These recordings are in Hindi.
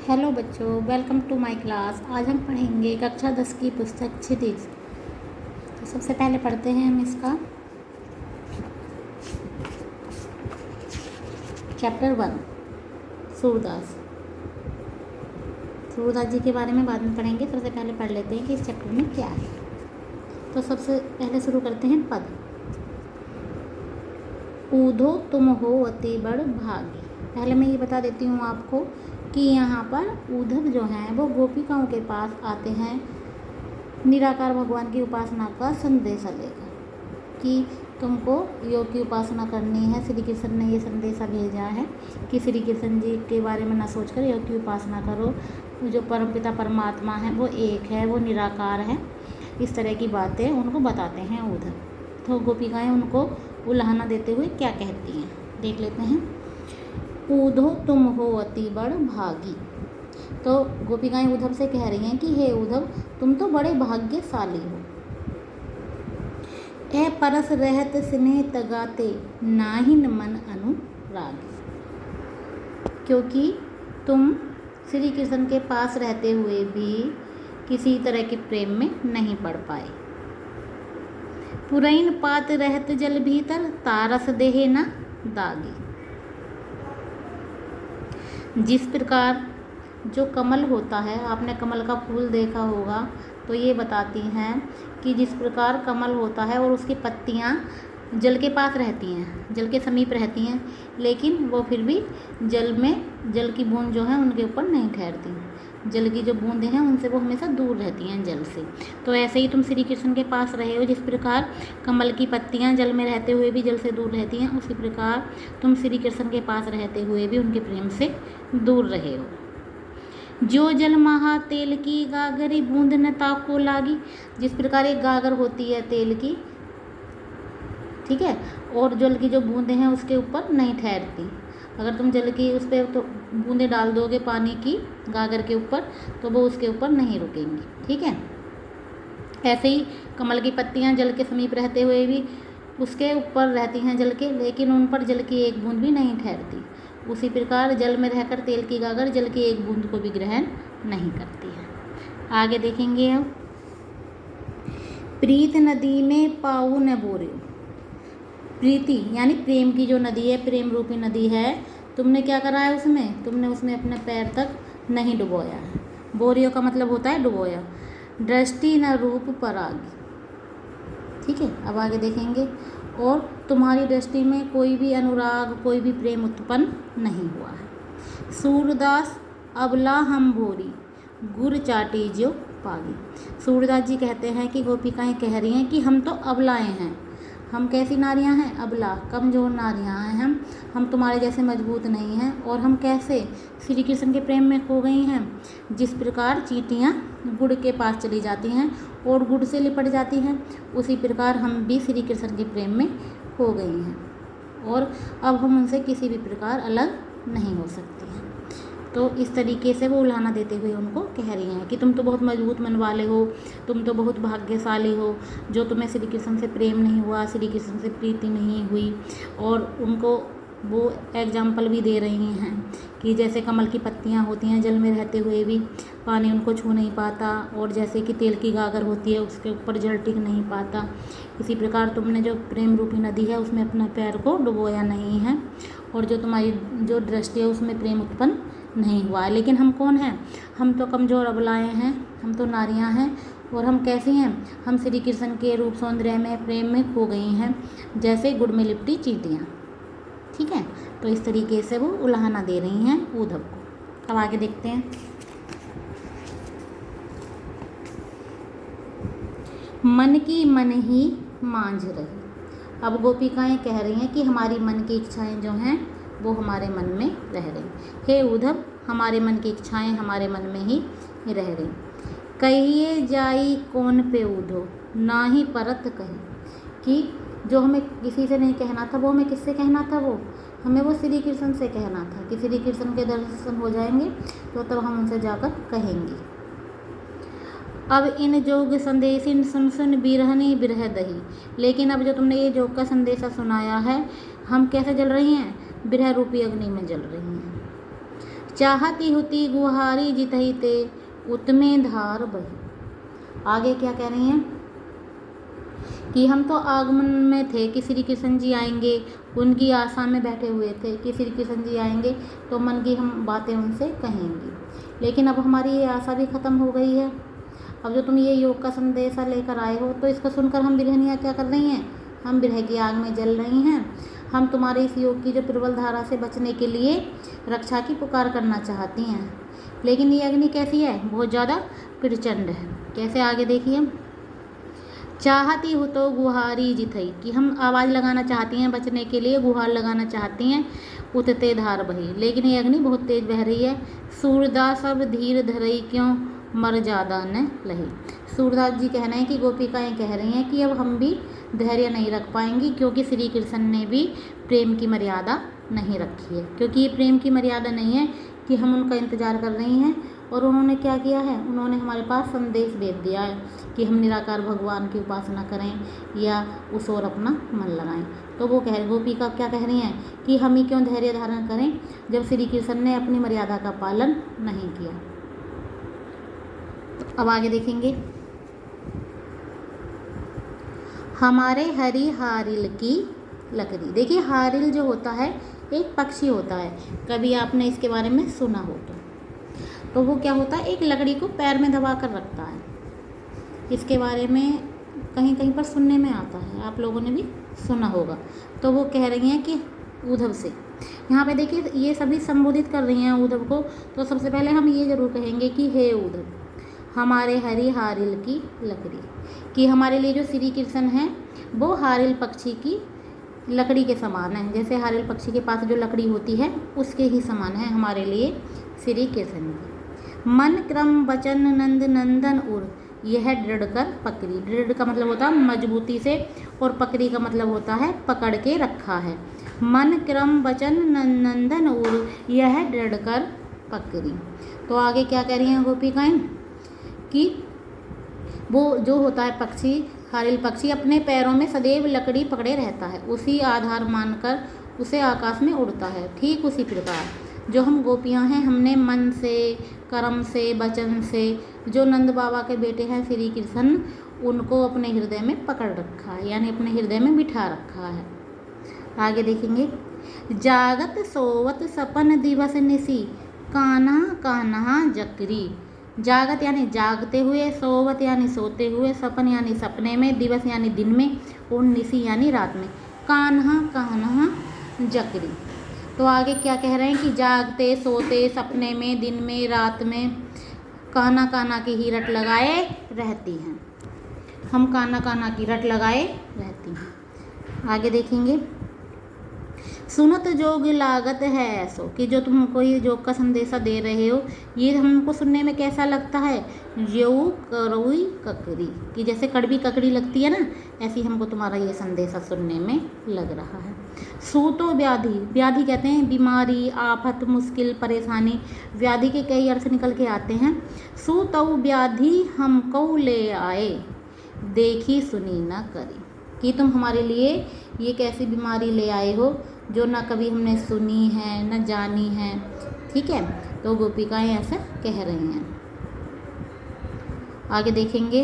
हेलो बच्चों, वेलकम टू माय क्लास। आज हम पढ़ेंगे कक्षा 10 की पुस्तक क्षितिज। तो सबसे पहले पढ़ते हैं हम इसका चैप्टर 1 सूरदास। सूरदास जी के बारे में बाद में पढ़ेंगे। सबसे पहले पढ़ लेते हैं कि इस चैप्टर में क्या है। तो सबसे पहले शुरू करते हैं पद। ऊधो तुम हो अति बड़ भागी। पहले मैं ये बता देती हूँ आपको कि यहाँ पर उद्धव जो हैं वो गोपिकाओं के पास आते हैं निराकार भगवान की उपासना का संदेशा लेकर कि तुमको योग की उपासना करनी है। श्री कृष्ण ने ये संदेशा भेजा है कि श्री कृष्ण जी के बारे में ना सोचकर योग की उपासना करो। जो परमपिता परमात्मा है वो एक है, वो निराकार है। इस तरह की बातें उनको बताते हैं उद्धव। तो गोपिकाएँ उनको उल्हाना देते हुए क्या कहती हैं देख लेते हैं। ऊधो तुम हो अति बड़ भागी। तो गोपिकाएँ उद्धव से कह रही हैं कि हे उद्धव, तुम तो बड़े भाग्यशाली हो। ए परस रहत स्नेह तगाते नाहिन मन अनुरागी। क्योंकि तुम श्री कृष्ण के पास रहते हुए भी किसी तरह के प्रेम में नहीं पड़ पाए। पुरैन पात रहत जल भीतर तारस देहे न दागी। जिस प्रकार जो कमल होता है, आपने कमल का फूल देखा होगा, तो ये बताती हैं कि जिस प्रकार कमल होता है और उसकी पत्तियाँ जल के पास रहती हैं, जल के समीप रहती हैं, लेकिन वो फिर भी जल की बूंद जो है उनके ऊपर नहीं ठहरती। जल की जो बूंदें हैं उनसे वो हमेशा दूर रहती हैं जल से। तो ऐसे ही तुम श्री कृष्ण के पास रहे हो। जिस प्रकार कमल की पत्तियां जल में रहते हुए भी जल से दूर रहती हैं, उसी प्रकार तुम श्री कृष्ण के पास रहते हुए भी उनके प्रेम से दूर रहे हो। जो जल महा तेल की गागरी बूंद न ताको लागी। जिस प्रकार एक गागर होती है तेल की, ठीक है, और जल की जो बूंदें हैं उसके ऊपर नहीं ठहरती। अगर तुम जल की उस पर तो बूंदें डाल दोगे पानी की गागर के ऊपर, तो वो उसके ऊपर नहीं रुकेंगी, ठीक है। ऐसे ही कमल की पत्तियां जल के समीप रहते हुए भी उसके ऊपर रहती हैं जल के, लेकिन उन पर जल की एक बूंद भी नहीं ठहरती। उसी प्रकार जल में रहकर तेल की गागर जल की एक बूंद को भी ग्रहण नहीं करती है। आगे देखेंगे अब। प्रीत नदी में पाऊ न बोरियो। प्रीति यानी प्रेम की जो नदी है, प्रेम रूपी नदी है, तुमने क्या करा है उसमें? तुमने उसमें अपने पैर तक नहीं डुबोया है। बोरियो का मतलब होता है डुबोया। दृष्टि न रूप परागी, ठीक है। अब आगे देखेंगे। और तुम्हारी दृष्टि में कोई भी अनुराग, कोई भी प्रेम उत्पन्न नहीं हुआ है। सूरदास अबला हम भोरी गुर चाटी जो पागी। सूरदास जी कहते हैं कि गोपिकाएँ कह रही हैं कि हम तो अबलाएँ हैं। हम कैसी नारियां हैं? अबला, कमज़ोर नारियां हैं हम तुम्हारे जैसे मजबूत नहीं हैं। और हम कैसे श्री कृष्ण के प्रेम में खो गई हैं। जिस प्रकार चींटियां गुड़ के पास चली जाती हैं और गुड़ से लिपट जाती हैं, उसी प्रकार हम भी श्री कृष्ण के प्रेम में खो गई हैं और अब हम उनसे किसी भी प्रकार अलग नहीं हो सकती हैं। तो इस तरीके से वो उल्हाना देते हुए उनको कह रही हैं कि तुम तो बहुत मजबूत मन वाले हो, तुम तो बहुत भाग्यशाली हो, जो तुम्हें श्री कृष्ण से प्रेम नहीं हुआ, श्री कृष्ण से प्रीति नहीं हुई। और उनको वो एग्जाम्पल भी दे रही हैं कि जैसे कमल की पत्तियां होती हैं, जल में रहते हुए भी पानी उनको छू नहीं पाता, और जैसे कि तेल की गागर होती है उसके ऊपर जल टिक नहीं पाता, इसी प्रकार तुमने जो प्रेम रूपी नदी है उसमें अपना पैर को डुबोया नहीं है, और जो तुम्हारी जो दृष्टि है उसमें प्रेम उत्पन्न नहीं हुआ है। लेकिन हम कौन हैं? हम तो कमज़ोर अबलाएँ हैं, हम तो नारियां हैं। और हम कैसी हैं? हम श्री कृष्ण के रूप सौंदर्य में, प्रेम में खो गई हैं, जैसे गुड़ में लिपटी चींटियाँ, ठीक है। तो इस तरीके से वो उल्हाना दे रही हैं उद्धव को। अब आगे देखते हैं। मन की मन ही मांझ रही। अब गोपिकाएँ कह रही हैं कि हमारी मन की इच्छाएं जो हैं वो हमारे मन में रह रही। हे उद्धव, हमारे मन की इच्छाएं हमारे मन में ही रह रही। कहिए जाई कौन पे उधो ना ही परत कही। कि जो हमें किसी से नहीं कहना था वो हमें किससे कहना था? वो हमें वो श्री कृष्ण से कहना था कि श्री कृष्ण के दर्शन हो जाएंगे तो तब हम उनसे जाकर कहेंगे। अब इन जोग संदेशिन सुन सुन बिरहनी बिरह दही। लेकिन अब जो तुमने ये जोग का संदेशा सुनाया है, हम कैसे जल रही हैं? बिरह रूपी अग्नि में जल रही हैं। चाहती हुती गुहारी जितही ते उतमे धार बही। आगे क्या कह रही हैं कि हम तो आगमन में थे कि श्री कृष्ण जी आएंगे, उनकी आशा में बैठे हुए थे कि श्री कृष्ण जी आएंगे तो मन की हम बातें उनसे कहेंगे, लेकिन अब हमारी ये आशा भी ख़त्म हो गई है। अब जो तुम ये योग का संदेशा लेकर आए हो तो इसको सुनकर हम बिरहनियाँ क्या कर रही हैं, हम बिरह की आग में जल रही हैं। हम तुम्हारे इस योग की जो प्रबल धारा से बचने के लिए रक्षा की पुकार करना चाहती हैं, लेकिन ये अग्नि कैसी है, बहुत ज़्यादा प्रचंड है। कैसे, आगे देखिए। चाहती हो तो गुहारी जिथई, कि हम आवाज़ लगाना चाहती हैं बचने के लिए, गुहार लगाना चाहती हैं, उतते धार बही, लेकिन ये अग्नि बहुत तेज बह रही है। सूरदास सब धीर धरई क्यों मर ज़्यादा न लही। सूरदास जी कह रहे हैं कि गोपिकाएँ कह रही हैं कि अब हम भी धैर्य नहीं रख पाएंगी, क्योंकि श्री कृष्ण ने भी प्रेम की मर्यादा नहीं रखी है। क्योंकि ये प्रेम की मर्यादा नहीं है कि हम उनका इंतज़ार कर रही हैं, और उन्होंने क्या किया है, उन्होंने हमारे पास संदेश भेज दिया है कि हम निराकार भगवान की उपासना करें या उस ओर अपना मन लगाएं। तो वो गोपिका क्या कह रही हैं कि हम ही क्यों धैर्य धारण करें जब श्री कृष्ण ने अपनी मर्यादा का पालन नहीं किया। तो अब आगे देखेंगे। हमारे हरी हारिल की लकड़ी। देखिए, हारिल जो होता है एक पक्षी होता है, कभी आपने इसके बारे में सुना हो तो वो क्या होता है, एक लकड़ी को पैर में दबा कर रखता है। इसके बारे में कहीं कहीं पर सुनने में आता है, आप लोगों ने भी सुना होगा। तो वो कह रही हैं कि उद्धव से, यहाँ पे देखिए ये सभी संबोधित कर रही हैं उद्धव को। तो सबसे पहले हम ये ज़रूर कहेंगे कि हे उद्धव, हमारे हरी हारिल की लकड़ी, कि हमारे लिए जो श्री कृष्ण हैं वो हारिल पक्षी की लकड़ी के समान है। जैसे हारिल पक्षी के पास जो लकड़ी होती है उसके ही समान है हमारे लिए श्री कृष्ण जी। मन क्रम वचन नंद नंदन उर, यह दृढ़ कर पकड़ी। दृढ़ का मतलब होता है मजबूती से, और पकड़ी का मतलब होता है पकड़ के रखा है। मन क्रम वचन नंदन उर, यह दृढ़ कर पकड़ी। तो आगे क्या कह रही हैं गोपिकाएं कि वो जो होता है पक्षी, हारिल पक्षी अपने पैरों में सदैव लकड़ी पकड़े रहता है, उसी आधार मानकर उसे आकाश में उड़ता है। ठीक उसी प्रकार जो हम गोपियां हैं, हमने मन से, कर्म से, वचन से जो नंद बाबा के बेटे हैं श्री कृष्ण, उनको अपने हृदय में पकड़ रखा है, यानी अपने हृदय में बिठा रखा है। आगे देखेंगे। जागत सोवत सपन दिवस निसी, कान्हा कान्हा जकरी। जागत यानी जागते हुए, सोवत यानी सोते हुए, सपन यानी सपने में, दिवस यानी दिन में, और निसी यानी रात में। कान्हा कान्हा जकरी। तो आगे क्या कह रहे हैं कि जागते, सोते, सपने में, दिन में, रात में कान्हा कान्हा की ही रट लगाए रहती हैं। हम कान्हा कान्हा की रट लगाए रहती हैं। आगे देखेंगे। सुनत जोग लागत है ऐसो, कि जो तुम हमको ये जोग का संदेशा दे रहे हो ये हमको सुनने में कैसा लगता है, यो करुई ककरी, कि जैसे कड़वी ककड़ी लगती है ना, ऐसी हमको तुम्हारा ये संदेशा सुनने में लग रहा है। सूतो व्याधि, व्याधि कहते हैं बीमारी, आफत, मुश्किल, परेशानी। व्याधि के कई अर्थ निकल के आते हैं। सूतो व्याधि हमको ले आए, देखी सुनी न करी, कि तुम हमारे लिए ये कैसी बीमारी ले आए हो जो ना कभी हमने सुनी है न जानी है। ठीक है, तो गोपिकाएं ऐसा कह रही हैं। आगे देखेंगे।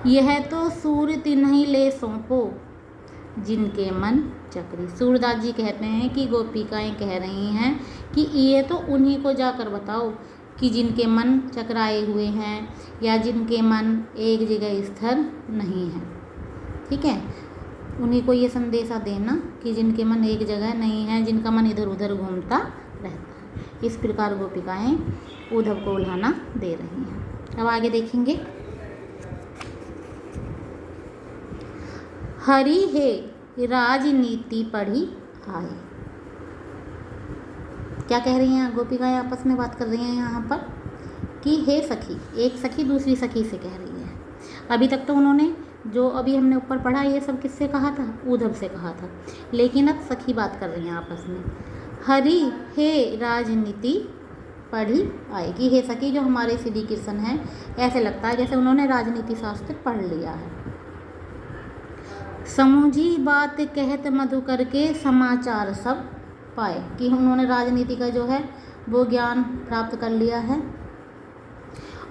यह तो सूर्य तिन्हीं ले सौंपो, जिनके मन चक्री। सूरदास जी कहते हैं कि गोपिकाएं कह रही हैं कि ये तो उन्हीं को जाकर बताओ कि जिनके मन चकराए हुए हैं या जिनके मन एक जगह स्थिर नहीं है। ठीक है, उन्हीं को ये संदेशा देना कि जिनके मन एक जगह नहीं है, जिनका मन इधर उधर घूमता रहता है। इस प्रकार गोपिकाएं उद्धव को उल्हाना दे रही हैं। अब आगे देखेंगे। हरि हे राजनीति पढ़ी आए। क्या कह रही हैं गोपिकाएं, आपस में बात कर रही हैं यहाँ पर कि हे सखी, एक सखी दूसरी सखी से कह रही है। अभी तक तो उन्होंने जो अभी हमने ऊपर पढ़ा ये सब किससे कहा था, उद्धव से कहा था, लेकिन अब सखी बात कर रही हैं आपस में। हरि हे राजनीति पढ़ी आएगी, हे सखी जो हमारे श्री कृष्ण हैं, ऐसे लगता है जैसे उन्होंने राजनीति शास्त्र पढ़ लिया है। समूझी बात कहत मधुकर के, समाचार सब पाए, कि उन्होंने राजनीति का जो है वो ज्ञान प्राप्त कर लिया है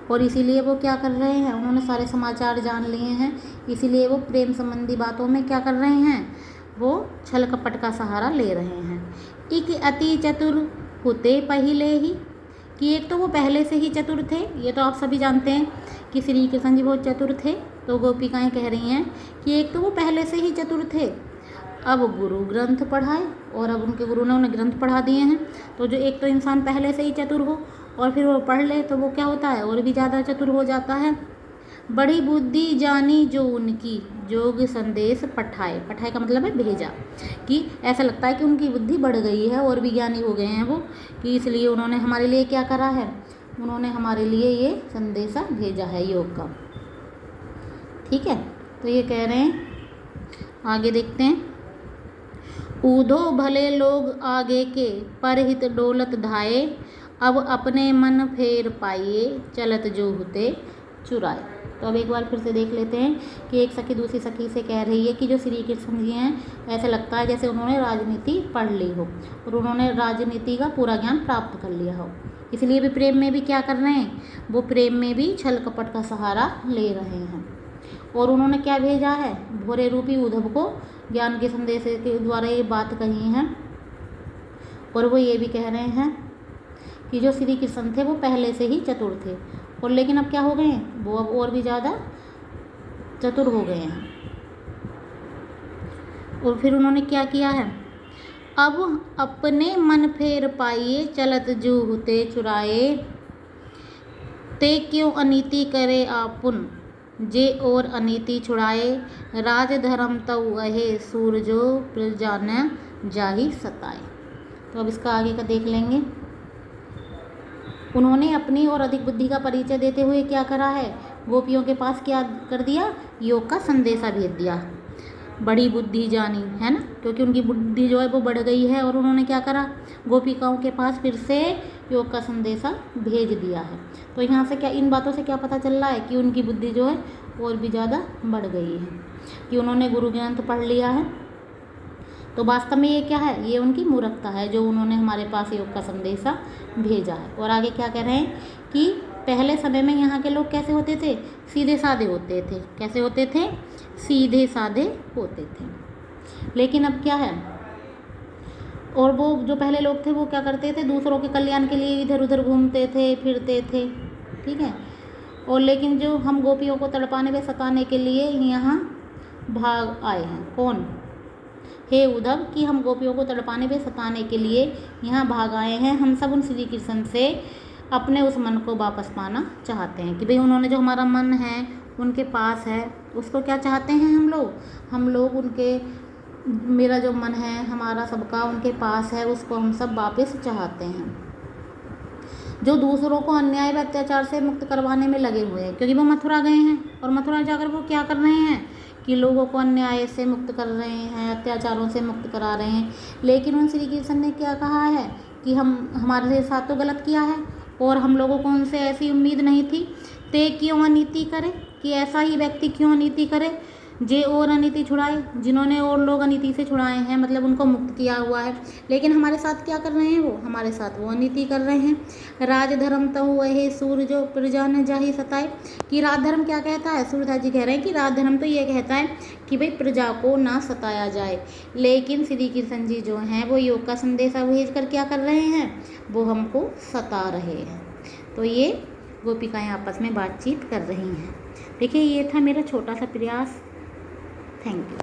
और इसीलिए वो क्या कर रहे हैं, उन्होंने सारे समाचार जान लिए हैं, इसीलिए वो प्रेम संबंधी बातों में क्या कर रहे हैं, वो छल कपट का सहारा ले रहे हैं। इक अति चतुर होते पहले ही, कि एक तो वो पहले से ही चतुर थे, ये तो आप सभी जानते हैं कि श्री कृष्ण जी बहुत चतुर थे। तो गोपिकाएं कह रही हैं कि एक तो वो पहले से ही चतुर थे, अब गुरु ग्रंथ पढ़ाए और अब उनके गुरु ने उन्हें ग्रंथ पढ़ा दिए हैं। तो जो एक तो इंसान पहले से ही चतुर हो और फिर वो पढ़ ले तो वो क्या होता है, और भी ज़्यादा चतुर हो जाता है। बड़ी बुद्धि जानी जो उनकी जोग संदेश पठाए, पठाए का मतलब है भेजा, कि ऐसा लगता है कि उनकी बुद्धि बढ़ गई है और भी ज्ञानी हो गए हैं वो, कि इसलिए उन्होंने हमारे लिए क्या करा है, उन्होंने हमारे लिए ये संदेशा भेजा है योग का। ठीक है, तो ये कह रहे हैं, आगे देखते हैं। ऊधो भले लोग आगे के परहित डोलत धाये, अब अपने मन फेर पाइए चलत जो होते चुराए। तो अब एक बार फिर से देख लेते हैं कि एक सखी दूसरी सखी से कह रही है कि जो श्री कृष्ण जी हैं ऐसा लगता है जैसे उन्होंने राजनीति पढ़ ली हो और उन्होंने राजनीति का पूरा ज्ञान प्राप्त कर लिया हो, इसलिए भी प्रेम में भी क्या कर रहे हैं, वो प्रेम में भी छल कपट का सहारा ले रहे हैं। और उन्होंने क्या भेजा है, भोरे रूपी उद्धव को ज्ञान के संदेश के द्वारा ये बात कही है। और वो ये भी कह रहे हैं कि जो श्री कृष्ण थे वो पहले से ही चतुर थे और लेकिन अब क्या हो गए हैं, वो अब और भी ज़्यादा चतुर हो गए हैं। और फिर उन्होंने क्या किया है, अब अपने मन फेर पाइए चलत जो होते चुराए, ते क्यों अनीति करे आपुन जे और अनीति छुड़ाए, राज धर्म तऊ अहे सूरजो प्रजा न जाहि सताए। तो अब इसका आगे का देख लेंगे। उन्होंने अपनी और अधिक बुद्धि का परिचय देते हुए क्या करा है, गोपियों के पास क्या कर दिया, योग का संदेशा भेज दिया। बड़ी बुद्धि जानी है ना, क्योंकि उनकी बुद्धि जो है वो बढ़ गई है और उन्होंने क्या करा, गोपिकाओं के पास फिर से योग का संदेशा भेज दिया है। तो यहाँ से क्या, इन बातों से क्या पता चल रहा है कि उनकी बुद्धि जो है और भी ज़्यादा बढ़ गई है, कि उन्होंने गुरु ग्रंथ पढ़ लिया है। तो वास्तव में ये क्या है, ये उनकी मूर्खता है जो उन्होंने हमारे पास योग का संदेशा भेजा है। और आगे क्या कह रहे हैं कि पहले समय में यहाँ के लोग कैसे होते थे, सीधे साधे होते थे। कैसे होते थे, सीधे साधे होते थे। लेकिन अब क्या है, और वो जो पहले लोग थे वो क्या करते थे, दूसरों के कल्याण के लिए इधर उधर घूमते थे फिरते थे। ठीक है, और लेकिन जो हम गोपियों को तड़पाने व सताने के लिए यहाँ भाग आए हैं, कौन, हे उद्धव, कि हम गोपियों को तड़पाने व सताने के लिए यहाँ भाग आए हैं। हम सब उन श्री कृष्ण से अपने उस मन को वापस पाना चाहते हैं, कि भाई उन्होंने जो हमारा मन है उनके पास है, उसको क्या चाहते हैं हम लोग उनके, मेरा जो मन है हमारा सबका उनके पास है, उसको हम सब वापस चाहते हैं। जो दूसरों को अन्याय व अत्याचार से मुक्त करवाने में लगे हुए हैं, क्योंकि वो मथुरा गए हैं और मथुरा जाकर वो क्या कर रहे हैं कि लोगों को अन्याय से मुक्त कर रहे हैं, अत्याचारों से मुक्त करा रहे हैं। लेकिन उन श्री कृष्ण ने क्या कहा है कि हमारे साथ तो गलत किया है और हम लोगों को उनसे ऐसी उम्मीद नहीं थी। ते क्यों अनीति करे, कि ऐसा ही व्यक्ति क्यों अनीति करे, जे और अनीति छुड़ाए, जिन्होंने और लोग अनीति से छुड़ाए हैं, मतलब उनको मुक्त किया हुआ है। लेकिन हमारे साथ क्या कर रहे हैं, वो हमारे साथ वो अनीति कर रहे हैं। राज धर्म तहु वहे सूरजो प्रजा न जाहि सताए, कि राज धर्म क्या कहता है, सूरदास जी कह रहे हैं कि राज धर्म तो ये कहता है कि भाई प्रजा को ना सताया जाए। लेकिन श्री कृष्ण जी जो हैं वो योग का संदेशा भेज कर क्या कर रहे हैं, वो हमको सता रहे हैं। तो ये गोपिकाएं आपस में बातचीत कर रही हैं। देखिए, ये था मेरा छोटा सा प्रयास। Thank you.